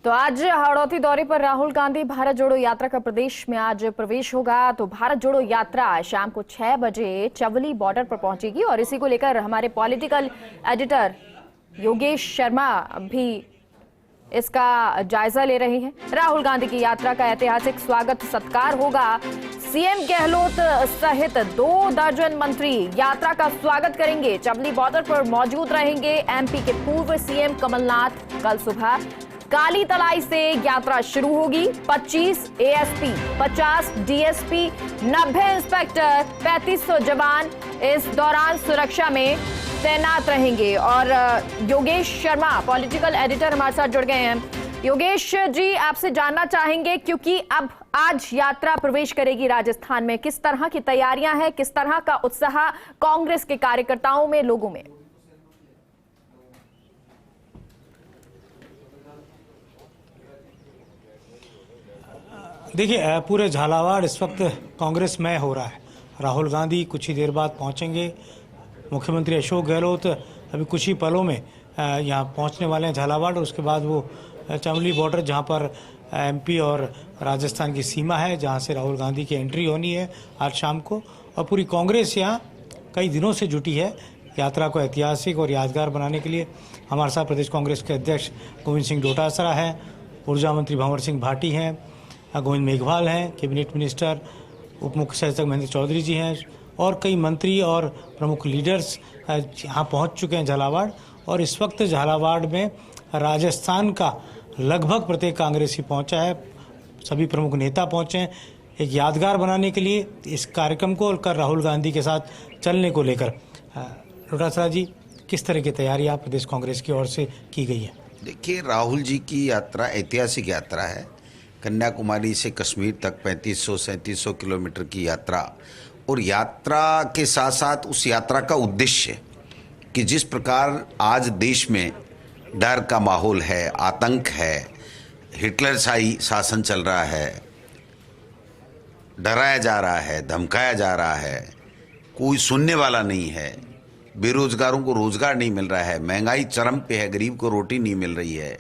तो आज हाड़ौती दौरे पर राहुल गांधी भारत जोड़ो यात्रा का प्रदेश में आज प्रवेश होगा। तो भारत जोड़ो यात्रा शाम को 6 बजे चवली बॉर्डर पर पहुंचेगी और इसी को लेकर हमारे पॉलिटिकल एडिटर योगेश शर्मा भी इसका जायजा ले रहे हैं। राहुल गांधी की यात्रा का ऐतिहासिक स्वागत सत्कार होगा। सीएम गहलोत सहित 2 दर्जन मंत्री यात्रा का स्वागत करेंगे। चवली बॉर्डर पर मौजूद रहेंगे एमपी के पूर्व सीएम कमलनाथ। कल सुबह काली तलाई से यात्रा शुरू होगी। 25 एएसपी, 50 डीएसपी, 90 इंस्पेक्टर, 3500 जवान इस दौरान सुरक्षा में तैनात रहेंगे। और योगेश शर्मा पॉलिटिकल एडिटर हमारे साथ जुड़ गए हैं। योगेश जी, आपसे जानना चाहेंगे क्योंकि अब आज यात्रा प्रवेश करेगी राजस्थान में, किस तरह की तैयारियां हैं, किस तरह का उत्साह कांग्रेस के कार्यकर्ताओं में, लोगों में? देखिए, पूरे झालावाड़ इस वक्त कांग्रेस में हो रहा है। राहुल गांधी कुछ ही देर बाद पहुंचेंगे। मुख्यमंत्री अशोक गहलोत अभी कुछ ही पलों में यहाँ पहुंचने वाले हैं झालावाड़। उसके बाद वो चमली बॉर्डर, जहाँ पर एमपी और राजस्थान की सीमा है, जहाँ से राहुल गांधी की एंट्री होनी है आज शाम को। और पूरी कांग्रेस यहाँ कई दिनों से जुटी है यात्रा को ऐतिहासिक और यादगार बनाने के लिए। हमारे साथ प्रदेश कांग्रेस के अध्यक्ष गोविंद सिंह डोटासरा हैं, ऊर्जा मंत्री भंवर सिंह भाटी हैं, गोविंद मेघवाल हैं, कैबिनेट मिनिस्टर उप मुख्य सचेतक महेंद्र चौधरी जी हैं, और कई मंत्री और प्रमुख लीडर्स यहाँ पहुँच चुके हैं झालावाड़। और इस वक्त झालावाड़ में राजस्थान का लगभग प्रत्येक कांग्रेसी पहुँचा है। सभी प्रमुख नेता पहुँचे हैं एक यादगार बनाने के लिए इस कार्यक्रम को, और कर राहुल गांधी के साथ चलने को लेकर। डोटासरा जी, किस तरह की तैयारी आप प्रदेश कांग्रेस की ओर से की गई है? देखिए, राहुल जी की यात्रा ऐतिहासिक यात्रा है। कन्याकुमारी से कश्मीर तक 3500-3700 किलोमीटर की यात्रा, और यात्रा के साथ साथ उस यात्रा का उद्देश्य कि जिस प्रकार आज देश में डर का माहौल है, आतंक है, हिटलरशाही शासन चल रहा है, डराया जा रहा है, धमकाया जा रहा है, कोई सुनने वाला नहीं है, बेरोजगारों को रोजगार नहीं मिल रहा है, महंगाई चरम पे है, गरीब को रोटी नहीं मिल रही है,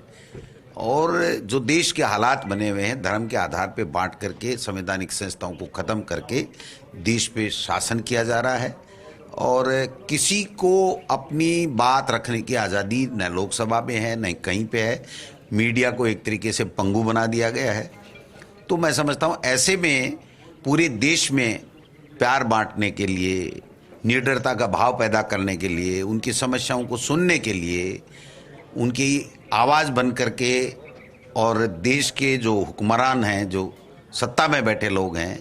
और जो देश के हालात बने हुए हैं धर्म के आधार पे बांट करके संवैधानिक संस्थाओं को ख़त्म करके देश पे शासन किया जा रहा है, और किसी को अपनी बात रखने की आज़ादी न लोकसभा में है न कहीं पे है। मीडिया को एक तरीके से पंगु बना दिया गया है। तो मैं समझता हूँ ऐसे में पूरे देश में प्यार बांटने के लिए, निडरता का भाव पैदा करने के लिए, उनकी समस्याओं को सुनने के लिए, उनकी आवाज़ बन करके, और देश के जो हुक्मरान हैं, जो सत्ता में बैठे लोग हैं,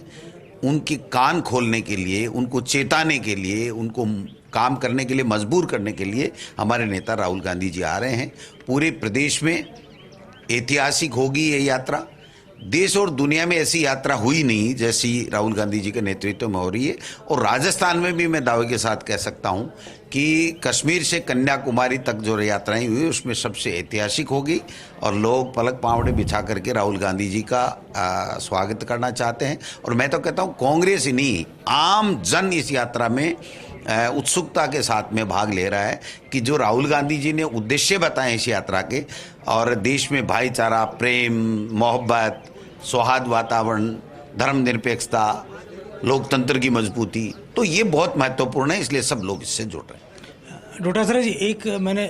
उनके कान खोलने के लिए, उनको चेताने के लिए, उनको काम करने के लिए मजबूर करने के लिए हमारे नेता राहुल गांधी जी आ रहे हैं। पूरे प्रदेश में ऐतिहासिक होगी ये यात्रा। देश और दुनिया में ऐसी यात्रा हुई नहीं जैसी राहुल गांधी जी के नेतृत्व में हो रही है। और राजस्थान में भी मैं दावे के साथ कह सकता हूं कि कश्मीर से कन्याकुमारी तक जो यात्राएं हुई उसमें सबसे ऐतिहासिक होगी, और लोग पलक पावड़े बिछा करके राहुल गांधी जी का स्वागत करना चाहते हैं। और मैं तो कहता हूं कांग्रेस ही नहीं, आम जन इस यात्रा में उत्सुकता के साथ में भाग ले रहा है कि जो राहुल गांधी जी ने उद्देश्य बताए इस यात्रा के, और देश में भाईचारा, प्रेम, मोहब्बत, सौहार्द वातावरण, धर्मनिरपेक्षता, लोकतंत्र की मजबूती, तो ये बहुत महत्वपूर्ण है, इसलिए सब लोग इससे जुड़ रहे हैं। डोटासरा जी, एक मैंने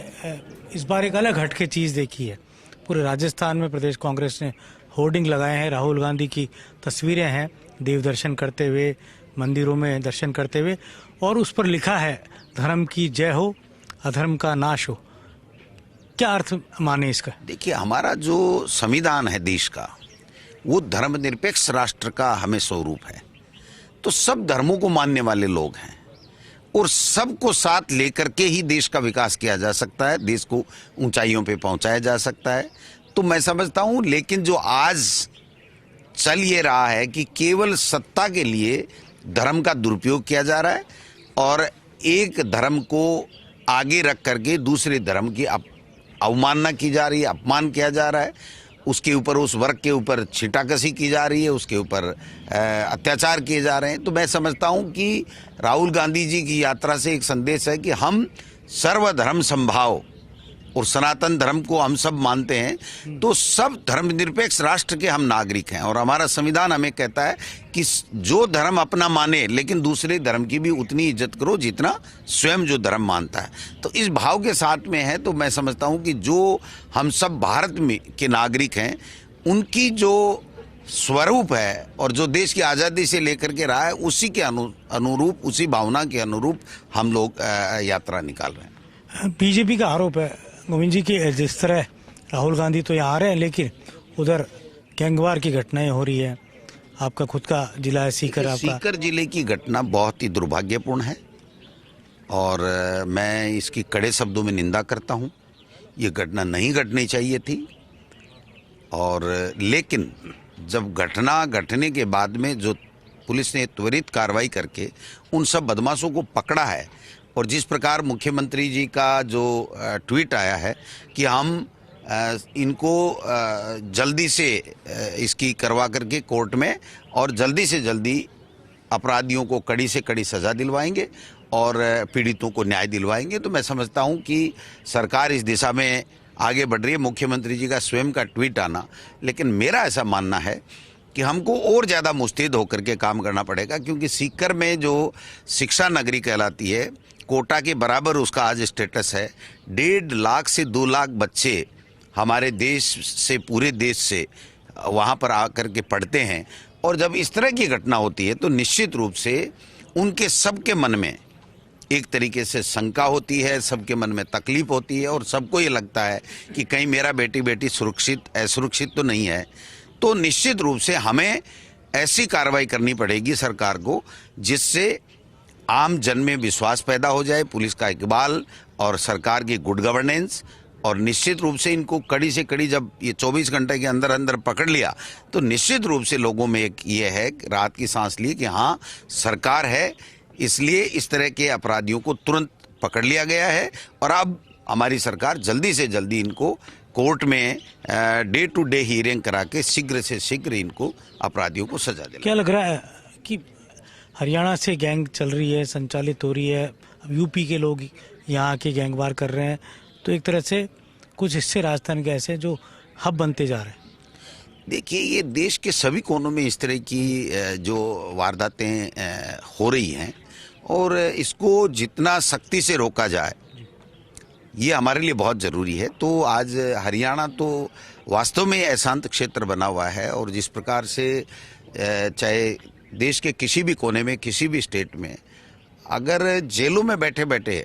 इस बार एक अलग हटके चीज़ देखी है। पूरे राजस्थान में प्रदेश कांग्रेस ने होर्डिंग लगाए हैं, राहुल गांधी की तस्वीरें हैं देव दर्शन करते हुए, मंदिरों में दर्शन करते हुए, और उस पर लिखा है धर्म की जय हो, अधर्म का नाश हो। क्या अर्थ माने इसका? देखिए, हमारा जो संविधान है देश का, वो धर्मनिरपेक्ष राष्ट्र का हमें स्वरूप है। तो सब धर्मों को मानने वाले लोग हैं, और सबको साथ लेकर के ही देश का विकास किया जा सकता है, देश को ऊंचाइयों पे पहुंचाया जा सकता है। तो मैं समझता हूं, लेकिन जो आज चल ये रहा है कि केवल सत्ता के लिए धर्म का दुरुपयोग किया जा रहा है, और एक धर्म को आगे रख करके दूसरे धर्म की अवमानना की जा रही है, अपमान किया जा रहा है, उसके ऊपर, उस वर्ग के ऊपर छींटाकशी की जा रही है, उसके ऊपर अत्याचार किए जा रहे हैं। तो मैं समझता हूं कि राहुल गांधी जी की यात्रा से एक संदेश है कि हम सर्वधर्म समभाव और सनातन धर्म को हम सब मानते हैं, तो सब धर्मनिरपेक्ष राष्ट्र के हम नागरिक हैं और हमारा संविधान हमें कहता है कि जो धर्म अपना माने लेकिन दूसरे धर्म की भी उतनी इज्जत करो जितना स्वयं जो धर्म मानता है। तो इस भाव के साथ में है, तो मैं समझता हूं कि जो हम सब भारत में के नागरिक हैं उनकी जो स्वरूप है और जो देश की आज़ादी से लेकर के रहा है उसी के अनुरूप, उसी भावना के अनुरूप हम लोग यात्रा निकाल रहे हैं। बीजेपी का आरोप है गोविंद जी की जिस तरह राहुल गांधी तो यहाँ आ रहे हैं लेकिन उधर गैंगवार की घटनाएं हो रही है। आपका खुद का जिला है सीकर, आपका सीकर जिले की घटना बहुत ही दुर्भाग्यपूर्ण है और मैं इसकी कड़े शब्दों में निंदा करता हूँ। ये घटना नहीं घटनी चाहिए थी और लेकिन जब घटना घटने के बाद में जो पुलिस ने त्वरित कार्रवाई करके उन सब बदमाशों को पकड़ा है और जिस प्रकार मुख्यमंत्री जी का जो ट्वीट आया है कि हम इनको जल्दी से इसकी करवा करके कोर्ट में और जल्दी से जल्दी अपराधियों को कड़ी से कड़ी सज़ा दिलवाएंगे और पीड़ितों को न्याय दिलवाएंगे, तो मैं समझता हूं कि सरकार इस दिशा में आगे बढ़ रही है। मुख्यमंत्री जी का स्वयं का ट्वीट आना, लेकिन मेरा ऐसा मानना है कि हमको और ज़्यादा मुस्तैद होकर के काम करना पड़ेगा क्योंकि सीकर में जो शिक्षा नगरी कहलाती है, कोटा के बराबर उसका आज स्टेटस है। 1.5 लाख से 2 लाख बच्चे हमारे देश से, पूरे देश से वहाँ पर आकर के पढ़ते हैं और जब इस तरह की घटना होती है तो निश्चित रूप से उनके सबके मन में एक तरीके से शंका होती है, सबके मन में तकलीफ होती है और सबको ये लगता है कि कहीं मेरा बेटी सुरक्षित असुरक्षित तो नहीं है। तो निश्चित रूप से हमें ऐसी कार्रवाई करनी पड़ेगी सरकार को जिससे आम जन में विश्वास पैदा हो जाए, पुलिस का इकबाल और सरकार की गुड गवर्नेंस, और निश्चित रूप से इनको कड़ी से कड़ी जब ये 24 घंटे के अंदर अंदर पकड़ लिया तो निश्चित रूप से लोगों में एक ये है रात की सांस ली कि हाँ सरकार है, इसलिए इस तरह के अपराधियों को तुरंत पकड़ लिया गया है और अब हमारी सरकार जल्दी से जल्दी इनको कोर्ट में डे टू डे हियरिंग करा के शीघ्र से शीघ्र इनको अपराधियों को सजा दिलाए। क्या लग रहा है कि हरियाणा से गैंग चल रही है, संचालित हो रही है, अब यूपी के लोग यहाँ आके गैंगवार कर रहे हैं, तो एक तरह से कुछ हिस्से राजस्थान के ऐसे जो हब बनते जा रहे हैं? देखिए, ये देश के सभी कोनों में इस तरह की जो वारदातें हो रही हैं और इसको जितना सख्ती से रोका जाए ये हमारे लिए बहुत ज़रूरी है। तो आज हरियाणा तो वास्तव में अशांत क्षेत्र बना हुआ है और जिस प्रकार से चाहे देश के किसी भी कोने में, किसी भी स्टेट में अगर जेलों में बैठे बैठे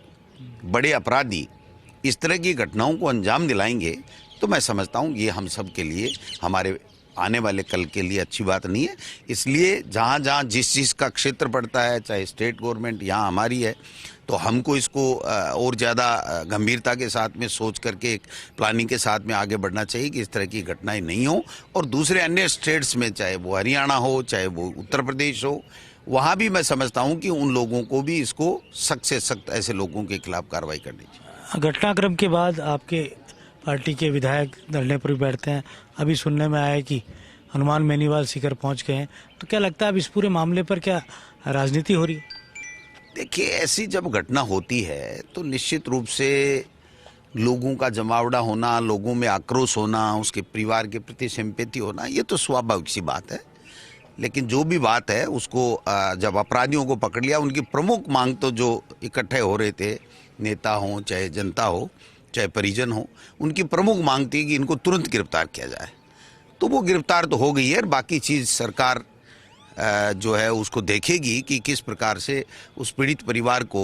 बड़े अपराधी इस तरह की घटनाओं को अंजाम दिलाएंगे तो मैं समझता हूँ ये हम सब के लिए, हमारे आने वाले कल के लिए अच्छी बात नहीं है। इसलिए जहाँ जहाँ जिस चीज़ का क्षेत्र पड़ता है, चाहे स्टेट गवर्नमेंट यहाँ हमारी है, तो हमको इसको और ज़्यादा गंभीरता के साथ में सोच करके एक प्लानिंग के साथ में आगे बढ़ना चाहिए कि इस तरह की घटनाएं नहीं हो और दूसरे अन्य स्टेट्स में, चाहे वो हरियाणा हो, चाहे वो उत्तर प्रदेश हो, वहाँ भी मैं समझता हूँ कि उन लोगों को भी इसको सख्त से सख्त ऐसे लोगों के खिलाफ कार्रवाई करनी चाहिए। घटनाक्रम के बाद आपके पार्टी के विधायक धरने पर भी बैठते हैं। अभी सुनने में आया कि हनुमान बेनीवाल सीकर पहुंच गए हैं, तो क्या लगता है अब इस पूरे मामले पर क्या राजनीति हो रही है? देखिए, ऐसी जब घटना होती है तो निश्चित रूप से लोगों का जमावड़ा होना, लोगों में आक्रोश होना, उसके परिवार के प्रति सिंपैथी होना, ये तो स्वाभाविक सी बात है। लेकिन जो भी बात है उसको जब अपराधियों को पकड़ लिया, उनकी प्रमुख मांग तो जो इकट्ठे हो रहे थे, नेता हों चाहे जनता हो चाहे परिजन हो, उनकी प्रमुख मांग थी कि इनको तुरंत गिरफ्तार किया जाए। तो वो गिरफ्तार तो हो गई है, बाकी चीज़ सरकार जो है उसको देखेगी कि किस प्रकार से उस पीड़ित परिवार को,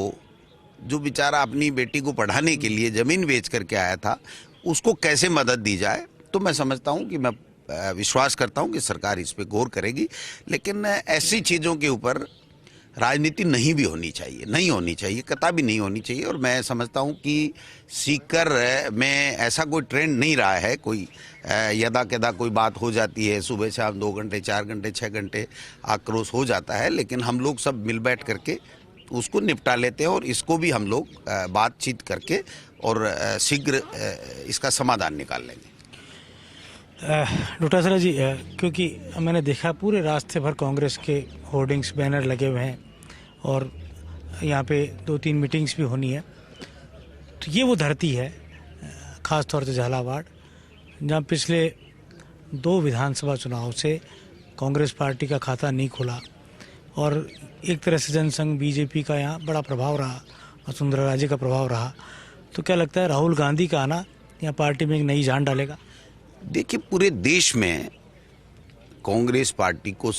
जो बेचारा अपनी बेटी को पढ़ाने के लिए ज़मीन बेच करके आया था, उसको कैसे मदद दी जाए। तो मैं समझता हूँ कि मैं विश्वास करता हूँ कि सरकार इस पर गौर करेगी, लेकिन ऐसी चीज़ों के ऊपर राजनीति नहीं भी होनी चाहिए, नहीं होनी चाहिए, कतई नहीं होनी चाहिए। और मैं समझता हूँ कि सीकर में ऐसा कोई ट्रेंड नहीं रहा है, कोई यदा कदा कोई बात हो जाती है, सुबह शाम 2 घंटे 4 घंटे 6 घंटे आक्रोश हो जाता है, लेकिन हम लोग सब मिल बैठ करके उसको निपटा लेते हैं और इसको भी हम लोग बातचीत करके और शीघ्र इसका समाधान निकाल लेंगे। डोटासरा जी, क्योंकि मैंने देखा पूरे रास्ते भर कांग्रेस के होर्डिंग्स, बैनर लगे हुए हैं और यहाँ पे 2-3 मीटिंग्स भी होनी है, तो ये वो धरती है खास तौर से झालावाड़, जहाँ पिछले 2 विधानसभा चुनाव से कांग्रेस पार्टी का खाता नहीं खुला और एक तरह से जनसंघ बीजेपी का यहाँ बड़ा प्रभाव रहा, वसुंधरा राजे का प्रभाव रहा। तो क्या लगता है राहुल गांधी का आना यहाँ पार्टी में एक नई जान डालेगा? देखिए, पूरे देश में कांग्रेस पार्टी को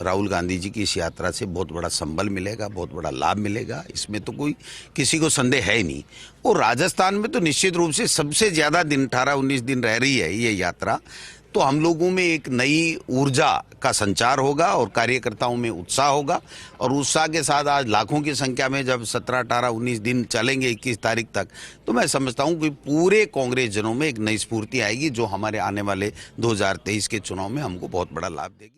राहुल गांधी जी की इस यात्रा से बहुत बड़ा संबल मिलेगा, बहुत बड़ा लाभ मिलेगा, इसमें तो कोई किसी को संदेह है ही नहीं। और राजस्थान में तो निश्चित रूप से सबसे ज्यादा दिन 18-19 दिन रह रही है ये यात्रा, तो हम लोगों में एक नई ऊर्जा का संचार होगा और कार्यकर्ताओं में उत्साह होगा। और उत्साह के साथ आज लाखों की संख्या में जब 17, 18, 19 दिन चलेंगे 21 तारीख तक, तो मैं समझता हूं कि पूरे कांग्रेस जनों में एक नई स्फूर्ति आएगी जो हमारे आने वाले 2023 के चुनाव में हमको बहुत बड़ा लाभ देगी।